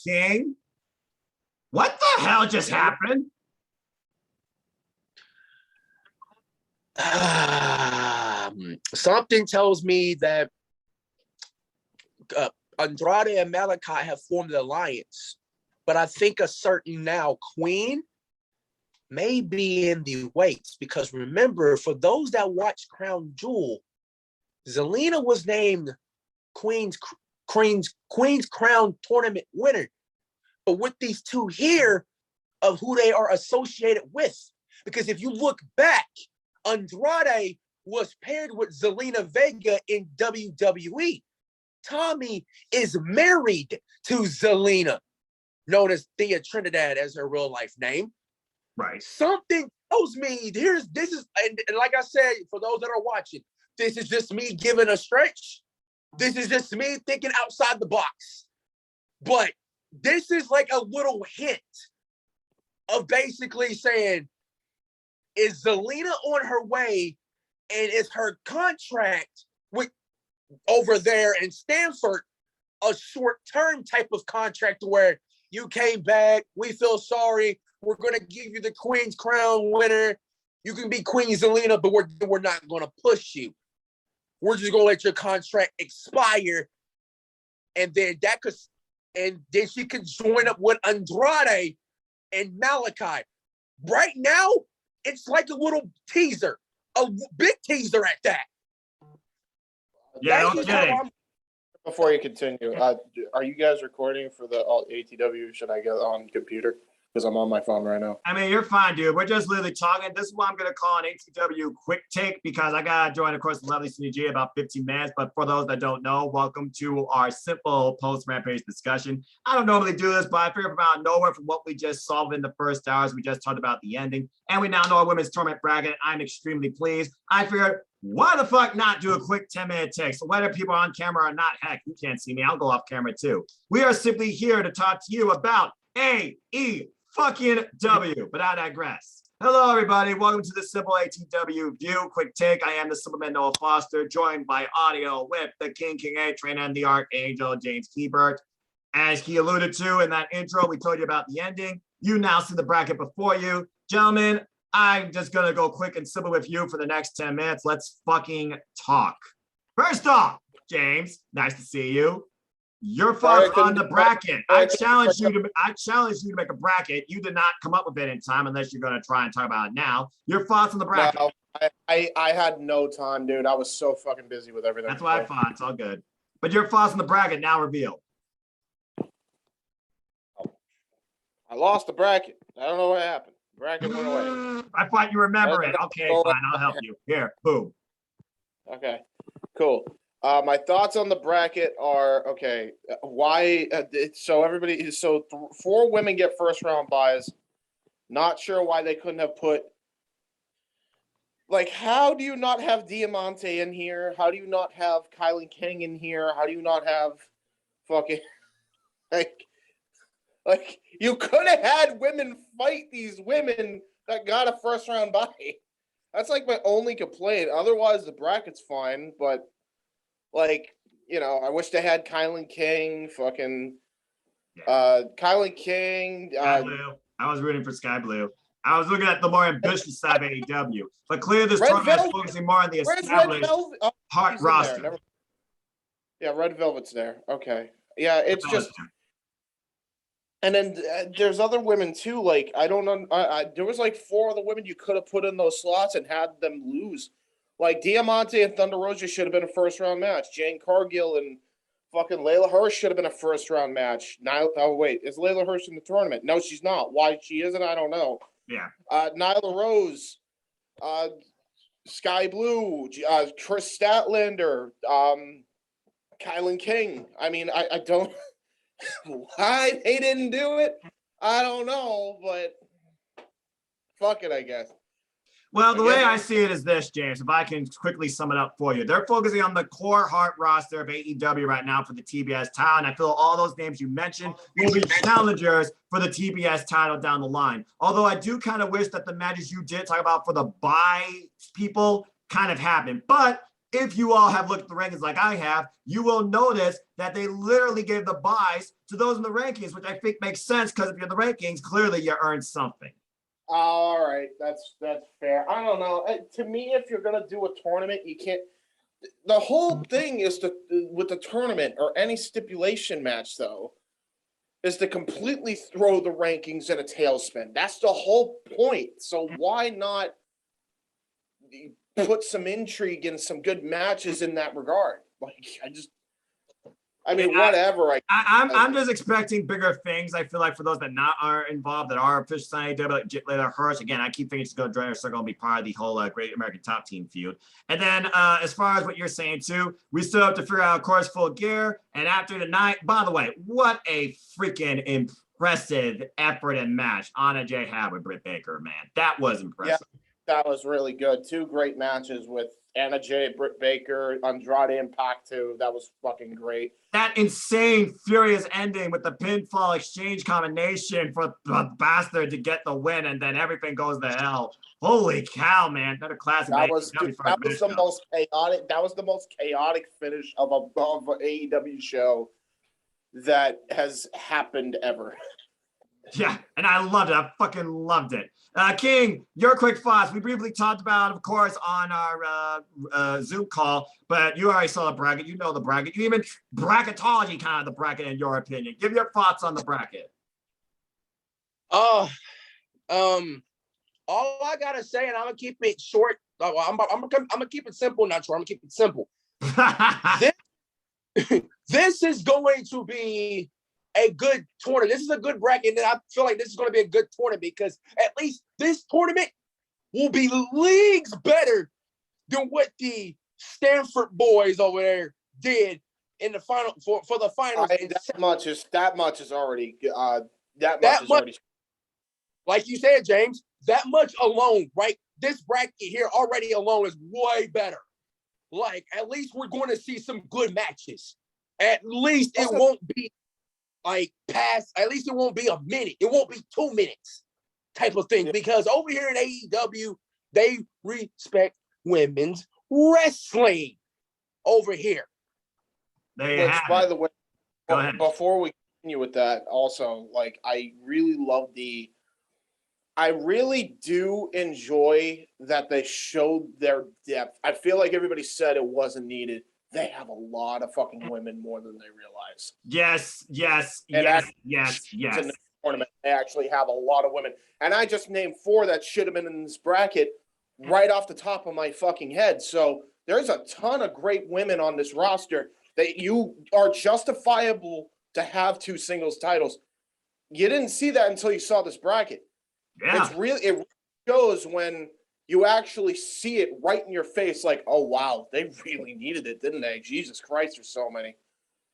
King, what the hell just happened? Something tells me that Andrade and Malachi have formed an alliance, but I think a certain now Queen may be in the weights, because remember, for those that watch Crown Jewel, Zelina was named Queen's Crown tournament winner. But with these two here of who they are associated with, because if you look back, Andrade was paired with Zelina Vega in WWE. Tommy is married to Zelina, known as Thea Trinidad as her real life name. Right. Something tells me this is and like I said, for those that are watching, this is just me giving a stretch. This is just me thinking outside the box. But this is like a little hint of basically saying, is Zelina on her way, and is her contract with over there in Stanford a short-term type of contract where you came back, we feel sorry, we're going to give you the Queen's Crown winner, you can be Queen Zelina, but we're not going to push you. We're just going to let your contract expire, and then she could join up with Andrade and Malachi. Right now, it's like a little teaser, a big teaser at that. Yeah, okay. Before you continue, are you guys recording for the ATW? Should I get on computer? Because I'm on my phone right now. I mean, you're fine, dude. We're just literally talking. This is what I'm going to call an ATW quick take, because I got to join, of course, the lovely CG about 15 minutes. But for those that don't know, welcome to our simple post-Rampage discussion. I don't normally do this, but I figured from out of nowhere, from what we just saw in the first hours, we just talked about the ending, and we now know our women's tournament bracket. I'm extremely pleased. I figured, why the fuck not do a quick 10-minute take? So whether people are on camera or not, heck, you can't see me. I'll go off camera too. We are simply here to talk to you about AEW. But I digress. Hello, everybody. Welcome to the Simple ATW View quick take. I am the Simple Man Noah Foster, joined by audio with the King A Train and the Archangel James Keebert. As he alluded to in that intro, we told you about the ending. You now see the bracket before you. Gentlemen, I'm just going to go quick and simple with you for the next 10 minutes. Let's fucking talk. First off, James, nice to see you. Your thoughts on the bracket. I challenge you to make a bracket. You did not come up with it in time, unless you're going to try and talk about it now. Your thoughts on the bracket. No, I had no time, dude. I was so fucking busy with everything. That's what I thought. It's all good. But your thoughts on the bracket now revealed. I lost the bracket. I don't know what happened. The bracket went away. I thought you remember it. Okay, fine. I'll help you. Here, boom. Okay, cool. My thoughts on the bracket are, okay, why, so 4 women get first round buys. Not sure why they couldn't have put, like, how do you not have Diamante in here? How do you not have Kylan King in here? How do you not have fucking, like you could have had women fight these women that got a first round buy. That's like my only complaint. Otherwise, the bracket's fine, but like, you know, I wish they had Kylan King, Kylan King. Sky Blue. I was rooting for Sky Blue. I was looking at the more ambitious side of AEW, but clearly this tournament is focusing more on the established hot roster. Yeah, Red Velvet's there. Okay. Yeah, it's just. And then there's other women too. Like, I don't know. There was like 4 other women you could have put in those slots and had them lose. Like, Diamante and Thunder Rosa should have been a first-round match. Jane Cargill and fucking Layla Hirsch should have been a first-round match. Oh, wait. Is Layla Hirsch in the tournament? No, she's not. Why she isn't, I don't know. Yeah. Nyla Rose, Sky Blue, Chris Statlander, Kylan King. I mean, I don't... Why they didn't do it, I don't know, but fuck it, I guess. Well, the way I see it is this, James, if I can quickly sum it up for you. They're focusing on the core heart roster of AEW right now for the TBS title, and I feel all those names you mentioned will be challengers for the TBS title down the line. Although I do kind of wish that the matches you did talk about for the buy people kind of happened. But if you all have looked at the rankings like I have, you will notice that they literally gave the buys to those in the rankings, which I think makes sense because if you're in the rankings, clearly you earned something. All right, that's fair. I don't know. To me, if you're gonna do a tournament, you can't. The whole thing is with the tournament or any stipulation match, though, is to completely throw the rankings in a tailspin. That's the whole point. So why not put some intrigue and some good matches in that regard? Like, whatever. I'm just expecting bigger things. I feel like for those that are involved, that are official on AEW, like Jitler Hirsch. Again, I keep thinking she's going to join her circle and be part of the whole Great American Top Team feud. And then as far as what you're saying too, we still have to figure out, of course, Full Gear. And after tonight, by the way, what a freaking impressive effort and match Anna Jay had with Britt Baker, man. That was impressive. Yeah, that was really good. Two great matches with Anna Jay, Britt Baker, Andrade, and Pac-2. That was fucking great. That insane, furious ending with the pinfall exchange combination for the bastard to get the win, and then everything goes to hell. Holy cow, man! Another classic. That was the most chaotic. That was the most chaotic finish of an AEW show that has happened ever. Yeah, and I loved it. I fucking loved it. King, your quick thoughts. We briefly talked about, of course, on our Zoom call, but you already saw the bracket. You know the bracket. You even bracketology kind of the bracket, in your opinion. Give your thoughts on the bracket. All I gotta say, and I'm gonna keep it short. I'm gonna keep it simple, not short. I'm gonna keep it simple. This is going to be a good tournament. This is a good bracket, and I feel like this is going to be a good tournament because at least this tournament will be leagues better than what the Stanford boys over there did in the final for the finals. That much is already like you said, James. That much alone, right? This bracket here already alone is way better. Like, at least we're going to see some good matches. At least it won't be like past, at least it won't be a minute. It won't be 2 minutes type of thing. Because over here in AEW, they respect women's wrestling over here. By the way, before we continue with that, also, like, I really do enjoy that they showed their depth. I feel like everybody said it wasn't needed. They have a lot of fucking women more than they realize. Yes. In the tournament, they actually have a lot of women. And I just named 4 that should have been in this bracket right off the top of my fucking head. So there's a ton of great women on this roster that you are justifiable to have 2 singles titles. You didn't see that until you saw this bracket. Yeah. It shows when you actually see it right in your face, like, oh, wow, they really needed it, didn't they? Jesus Christ, there's so many.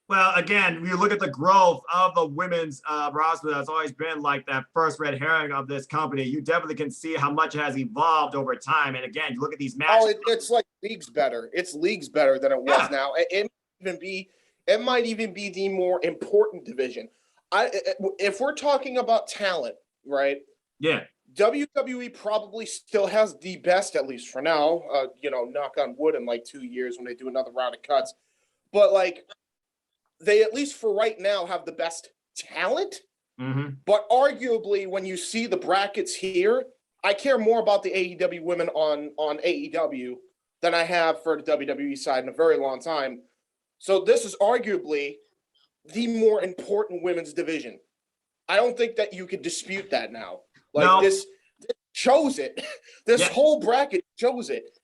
Well, again, you look at the growth of the women's roster that's always been like that first red herring of this company. You definitely can see how much it has evolved over time. And again, you look at these matches. Oh, it's like leagues better. It's leagues better than it was now. It might even be the more important division. If we're talking about talent, right? Yeah. WWE probably still has the best, at least for now, knock on wood, in like 2 years when they do another round of cuts. But, like, they, at least for right now, have the best talent. Mm-hmm. But arguably, when you see the brackets here, I care more about the AEW women on AEW than I have for the WWE side in a very long time. So this is arguably the more important women's division. I don't think that you could dispute that now. Like, this shows it. This whole bracket shows it.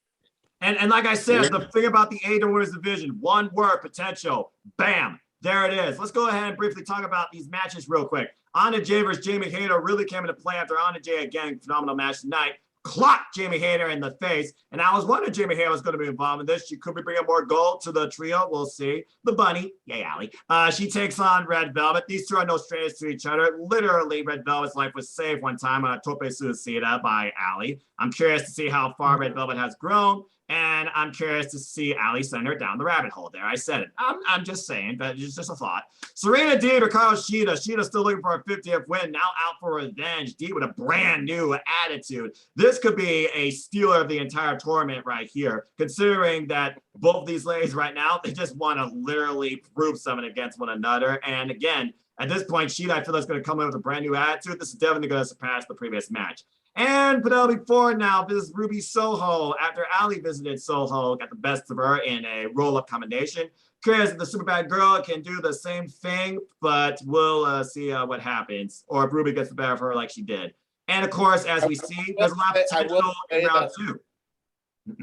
And like I said, the thing about the AEW Women's Division, one word, potential. Bam. There it is. Let's go ahead and briefly talk about these matches real quick. Anna Jay versus Jamie Hayter really came into play after Anna Jay, again, phenomenal match tonight, clocked Jamie Hayter in the face. And I was wondering Jamie Hayter was going to be involved in this. She could be bringing more gold to the trio. We'll see. The bunny. Yay, Allie. She takes on Red Velvet. These two are no strangers to each other. Literally, Red Velvet's life was saved one time on a tope suicida by Allie. I'm curious to see how far Red Velvet has grown. And I'm curious to see Ali send her down the rabbit hole there. I said it. I'm just saying, but it's just a thought. Serena Deeb or Kyle Shida. Shida still looking for a 50th win, now out for revenge. Deeb with a brand new attitude. This could be a stealer of the entire tournament right here, considering that both of these ladies right now, they just want to literally prove something against one another. And again, at this point, Shida, I feel like, is going to come in with a brand new attitude. This is definitely going to surpass the previous match. And Penelope Ford now visits Ruby Soho after Ali visited Soho, got the best of her in a roll-up combination. Curious if the Superbad girl can do the same thing, but we'll see what happens, or if Ruby gets the better of her like she did. And of course, as we see, there's a lot of potential in round two.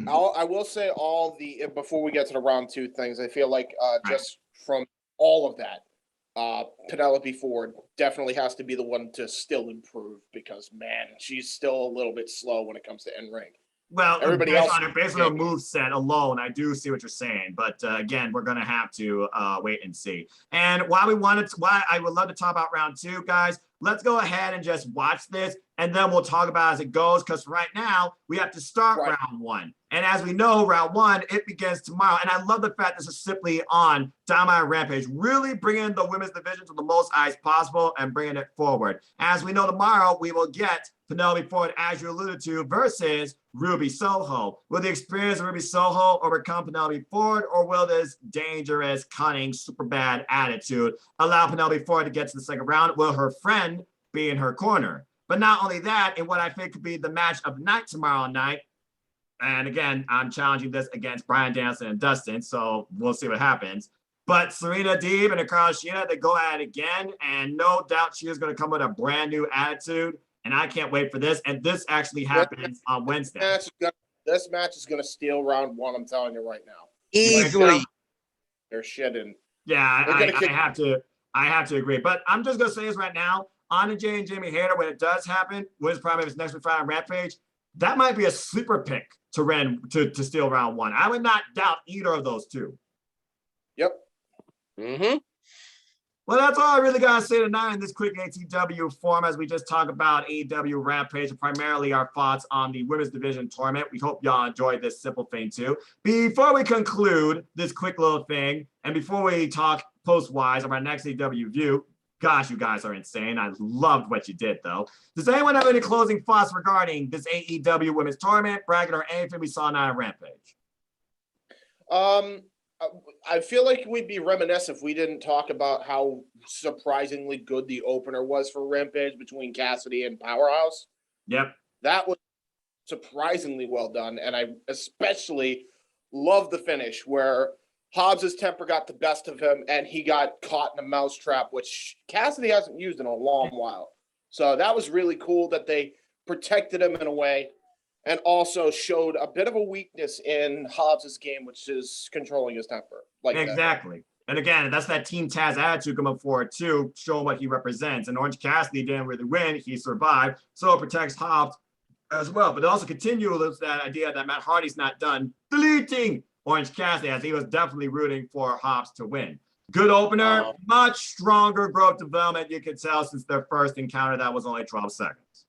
I will say before we get to the round two things, I feel like just from all of that, Penelope Ford definitely has to be the one to still improve, because man, she's still a little bit slow when it comes to in-ring. Well, everybody based on her move set alone, I do see what you're saying, but again, we're gonna have to wait and see. And why I would love to talk about round two, guys. Let's go ahead and just watch this, and then we'll talk about as it goes, because right now we have to start round one. And as we know, round one, it begins tomorrow. And I love the fact this is simply on Dynamite Rampage, really bringing the women's division to the most eyes possible and bringing it forward. As we know, tomorrow we will get Penelope Ford, as you alluded to, versus Ruby Soho. Will the experience of Ruby Soho overcome Penelope Ford, or will this dangerous, cunning, super bad attitude allow Penelope Ford to get to the second round? Will her friend be in her corner? But not only that, in what I think could be the match of the night tomorrow night, and again, I'm challenging this against Bryan Danielson and Dustin, so we'll see what happens. But Serena Deeb and Hikaru Shida, they go at it again, and no doubt she is going to come with a brand new attitude, and I can't wait for this. And this actually happens on Wednesday. This match is going to steal round one, I'm telling you right now. Easily. They're shitting. Yeah, I have to agree. But I'm just going to say this right now. Anna Jay and Jamie Hayter, when it does happen, when it's probably next week Friday on Rampage, that might be a sleeper pick to steal round one. I would not doubt either of those two. Yep. Mm-hmm. Well, that's all I really got to say tonight in this quick ATW form, as we just talk about AEW Rampage, and primarily our thoughts on the women's division tournament. We hope y'all enjoyed this simple thing too. Before we conclude this quick little thing, and before we talk post-wise of our next AEW View, gosh, you guys are insane. I loved what you did, though. Does anyone have any closing thoughts regarding this AEW women's tournament, bracket, or anything we saw tonight on Rampage? I feel like we'd be remiss if we didn't talk about how surprisingly good the opener was for Rampage between Cassidy and Powerhouse. Yep. That was surprisingly well done, and I especially love the finish where Hobbs's temper got the best of him, and he got caught in a mousetrap, which Cassidy hasn't used in a long while. So that was really cool that they protected him in a way, and also showed a bit of a weakness in Hobbs's game, which is controlling his temper. Exactly. And again, that's that Team Taz attitude coming forward too, showing what he represents. And Orange Cassidy didn't really win; he survived, so it protects Hobbs as well. But it also continues that idea that Matt Hardy's not done deleting Orange Cassidy, as he was definitely rooting for Hobbs to win. Good opener, much stronger growth development, you could tell, since their first encounter that was only 12 seconds.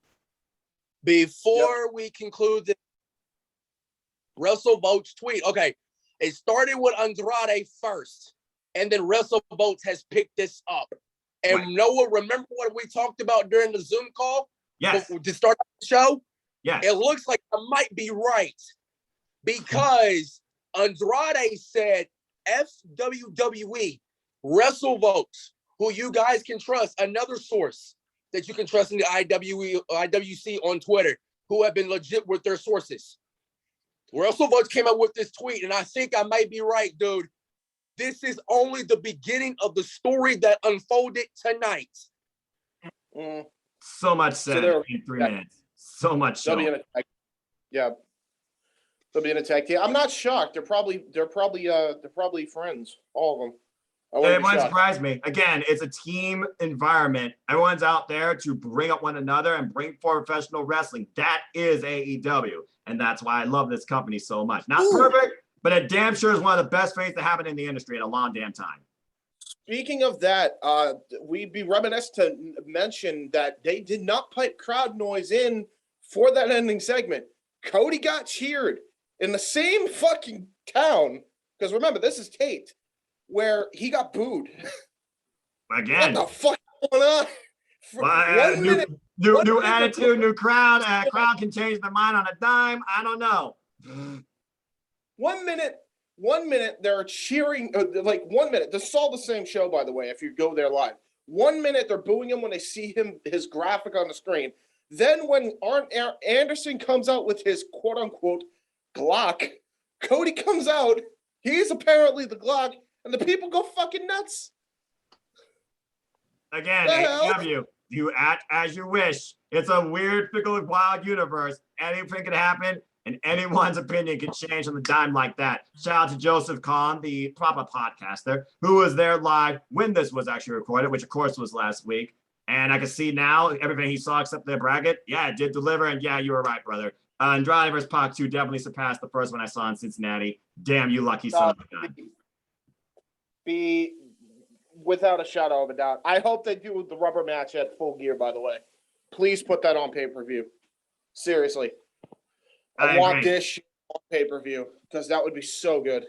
Before we conclude this, Russell Votes tweet. Okay, it started with Andrade first, and then Russell Votes has picked this up. And Noah, remember what we talked about during the Zoom call? Yes. To start the show? Yes. It looks like I might be right, because Andrade said FWWE, Russell Votes, who you guys can trust, another source that you can trust in the IWC on Twitter, who have been legit with their sources. Russell Votes came up with this tweet, and I think I might be right, dude. This is only the beginning of the story that unfolded tonight. So much said in 3 minutes. So much so. They'll be in a tag team. I'm not shocked. They're probably friends, all of them. It wouldn't surprise me. Again, it's a team environment. Everyone's out there to bring up one another and bring forward professional wrestling. That is AEW, and that's why I love this company so much. Not perfect, but it damn sure is one of the best things that happened in the industry in a long damn time. Speaking of that, we'd be remiss to mention that they did not pipe crowd noise in for that ending segment. Cody got cheered in the same fucking town, because remember, this is taped, where he got booed. Again. What the fuck is going on? One minute, new attitude, new crowd. Crowd can change their mind on a dime. I don't know. 1 minute, they're cheering. Like 1 minute, this is all the same show, by the way. If you go there live, 1 minute they're booing him when they see his graphic on the screen. Then when Arn Anderson comes out with his quote unquote Glock, Cody comes out. He's apparently the Glock, and the people go fucking nuts. Again, AEW, you act as you wish. It's a weird, fickle, wild universe. Anything can happen, and anyone's opinion can change on the dime like that. Shout out to Joseph Kahn, the proper podcaster, who was there live when this was actually recorded, which of course was last week. And I can see now everything he saw except the bracket. Yeah, it did deliver, and yeah, you were right, brother. Andrade vs. Pac 2 definitely surpassed the first one I saw in Cincinnati. Damn you, lucky son of a gun. Be without a shadow of a doubt. I hope they do the rubber match at Full Gear, by the way. Please put that on pay-per-view. Seriously. I want this on pay-per-view because that would be so good.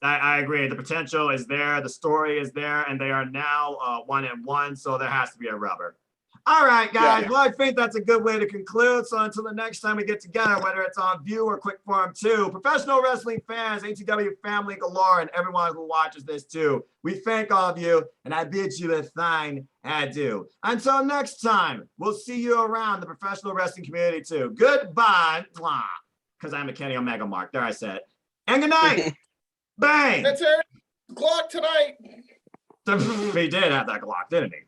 I agree. The potential is there. The story is there, and they are now 1-1, so there has to be a rubber. All right, guys. Yeah. Well, I think that's a good way to conclude. So until the next time we get together, whether it's on View or Quick Form 2, professional wrestling fans, ATW family galore, and everyone who watches this too, we thank all of you, and I bid you a fine adieu. Until next time, we'll see you around the professional wrestling community too. Goodbye. Because I'm a Kenny Omega Mark. There I said. And good night. Bang. That's it. Glock tonight. He did have that Glock, didn't he?